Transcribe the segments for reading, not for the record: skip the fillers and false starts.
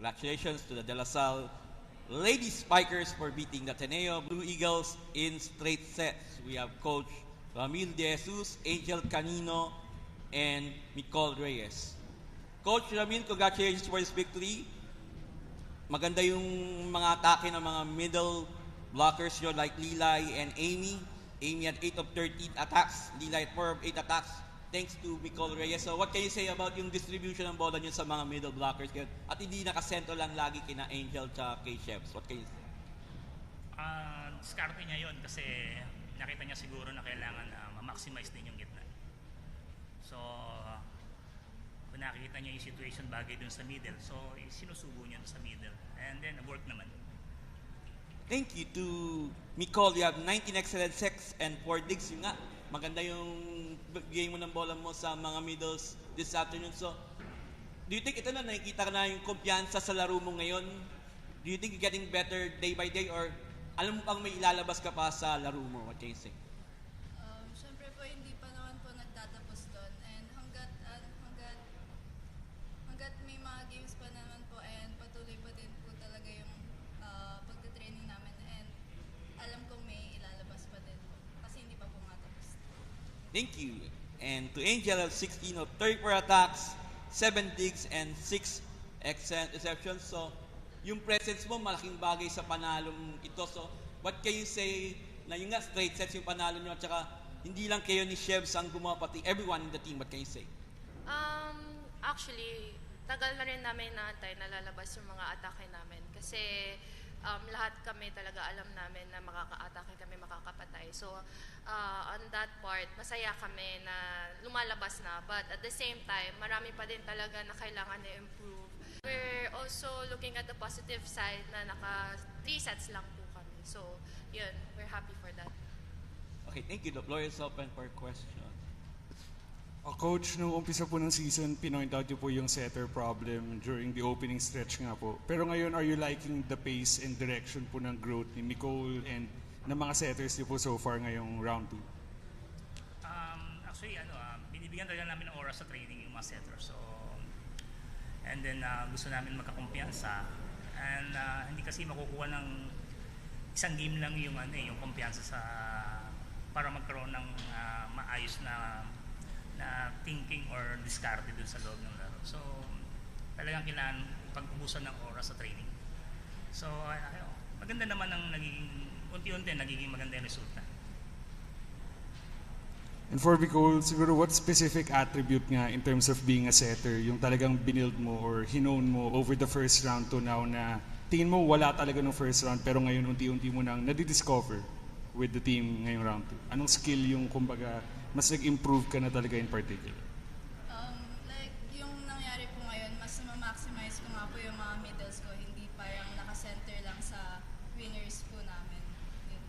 Congratulations to the De La Salle Lady Spikers for beating the Ateneo Blue Eagles in straight sets. We have Coach Ramil De Jesus, Angel Canino, and Nicole Reyes. Coach Ramil, congratulations for this victory. Maganda yung mga atake ng mga middle blockers nyo like Lilay and Amy. Amy had 8 of 13 attacks, Lilay at 4 of 8 attacks thanks to Nicole Reyes. So what can you say about yung distribution ng bola nyo sa mga middle blockers ngayon? At hindi nakasentro lang lagi kina Angel at kay Chefs. What can you say? Diskarte niya yun kasi nakita niya siguro na kailangan ma-maximize din yung gitna. So, kung nakikita niya yung situation bagay dun sa middle, so sinusubo niya dun sa middle. And then, work naman. Thank you to Nicole. You have 19 excellent sets and 4 digs. Yung nga, maganda yung bigay mo ng bola mo sa mga middles this afternoon. So, do you think ito na nakikita na yung kumpiyansa sa laro mo ngayon? Do you think you're getting better day by day or alam mo pang may ilalabas ka pa sa laro mo? What can you say? Siyempre po, hindi pa naman po nagtatapos doon. And hanggat may mga games pa naman po and patuloy pa din po talaga yung pagtitraining namin. And alam kong may ilalabas pa din po. Kasi hindi pa po nga tapos. Thank you. And to Angel, 16 of 34 attacks, 7 digs, and 6 excellent receptions. So, yung presence mo, malaking bagay sa panalong ito. So, what can you say na yung nga straight sets yung panalo nyo at saka hindi lang kayo ni Chefs ang gumawa, pati everyone in the team. What can you say? Actually, tagal na rin namin naantay na lalabas yung mga atake namin. Kasi lahat kami talaga alam namin na makaka-atake kami, makakapatay. So, on that part, masaya kami na lumalabas na. But at the same time, marami pa din talaga na kailangan na-improve. We're also looking at the positive side na naka 3 sets lang po kami. So, yun, we're happy for that. Okay, thank you. The floor is open for questions. Coach, nung umpisa po ng season, pinoint out niyo po yung setter problem during the opening stretch nga po. Pero ngayon, are you liking the pace and direction po ng growth ni Nicole and ng mga setters niyo po so far ngayong round 2? Actually, binibigyan talaga namin ng oras sa training yung mga setters. So, and then, gusto namin magkakumpiyansa. And hindi kasi makukuha ng isang game lang yung, yung kumpiyansa sa para magkaroon ng maayos na thinking or discarte dun sa loob ng laro. So, talagang kailangan pag-ubusan ng oras sa training. So, maganda naman ang unti-unti nagiging maganda yung resulta. And for Nicole, siguro what specific attribute nga in terms of being a setter, yung talagang binild mo or hinone mo over the first round to now na tingin mo wala talaga ng first round pero ngayon unti-unti mo nang nadidiscover with the team ngayong round 2? Anong skill yung kumbaga mas nag-improve ka na talaga in particular? Like, yung nangyari po ngayon, mas ma-maximize ko nga po yung mga middles ko, hindi parang naka-center lang sa winners po namin. Yun.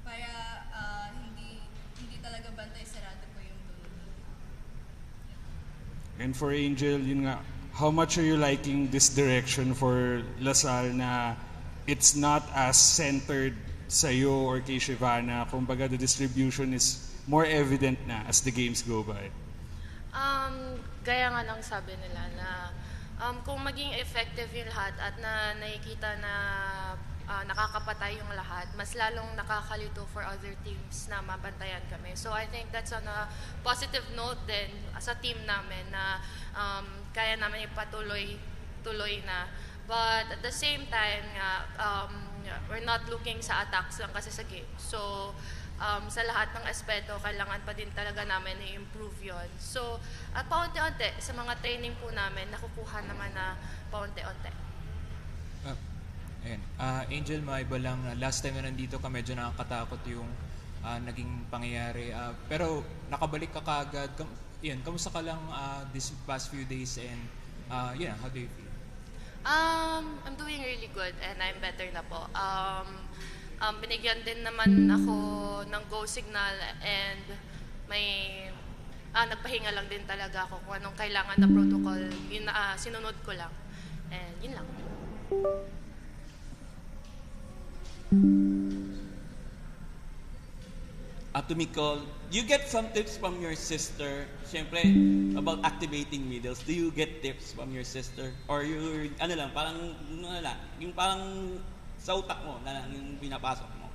Para hindi talaga bantay sarado po yung dulo. And for Angel, yun nga, how much are you liking this direction for LaSalle na it's not as centered sa'yo or kay Shivana? Kumbaga, the distribution is more evident na as the games go by. Gaya nga ng sabi nila na kung maging effective yung lahat at na nakikita na nakakapatay yung lahat, mas lalong nakakalito for other teams na mabantayan kami. So I think that's on a positive note din sa team namin na kaya namin ipatuloy na. But at the same time, we're not looking sa attacks lang kasi sa game. So, sa lahat ng aspeto, kailangan pa din talaga namin i-improve yon. So, paunti-unti, sa mga training po namin, nakukuha naman na paunti-unti. Angel, maiba lang, last time na nandito ka, medyo nakakatakot yung naging pangyayari. Pero nakabalik ka kaagad. Kamusta ka lang these past few days and how do you feel? I'm doing really good and I'm better na po. Binigyan din naman ako ng go signal and nagpahinga lang din talaga ako kung anong kailangan na protocol. Yun sinunod ko lang. And yun lang. to Micol, you get some tips from your sister, syempre, about activating middles. Do you get tips from your sister? Or you, yung parang sa utak mo na lang yung pinapasok mo?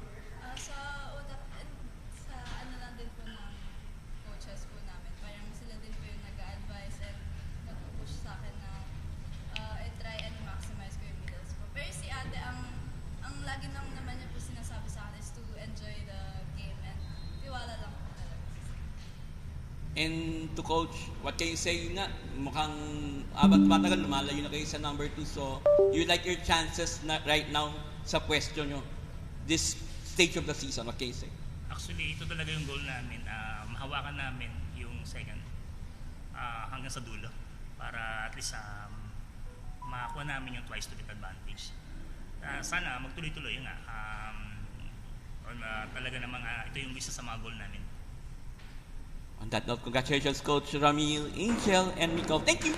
Sa utak, sa ano lang din po ng coaches po namin. Parang sila din po yung nag-a-advise and nag-push sa akin na i-try and maximize ko yung middles po. Pero si ate, ang lagi lang naman niya po sinasabi sa akin is to enjoy the game and tiwala lang po talaga. And to coach, what can you say? Yun nga, mukhang abat matagal, lumalayo na kayo sa number 2. So, you like your chances na right now sa pwesto nyo this stage of the season? What can you say? Actually, ito talaga yung goal namin. Mahawakan namin yung second hanggang sa dulo para at least makakuha namin yung twice to beat advantage. Sana magtuloy-tuloy nga. Talaga namang ito yung isa sa mga goal namin. On that note, congratulations Coach Ramil, Angel, and Micol. Thank you!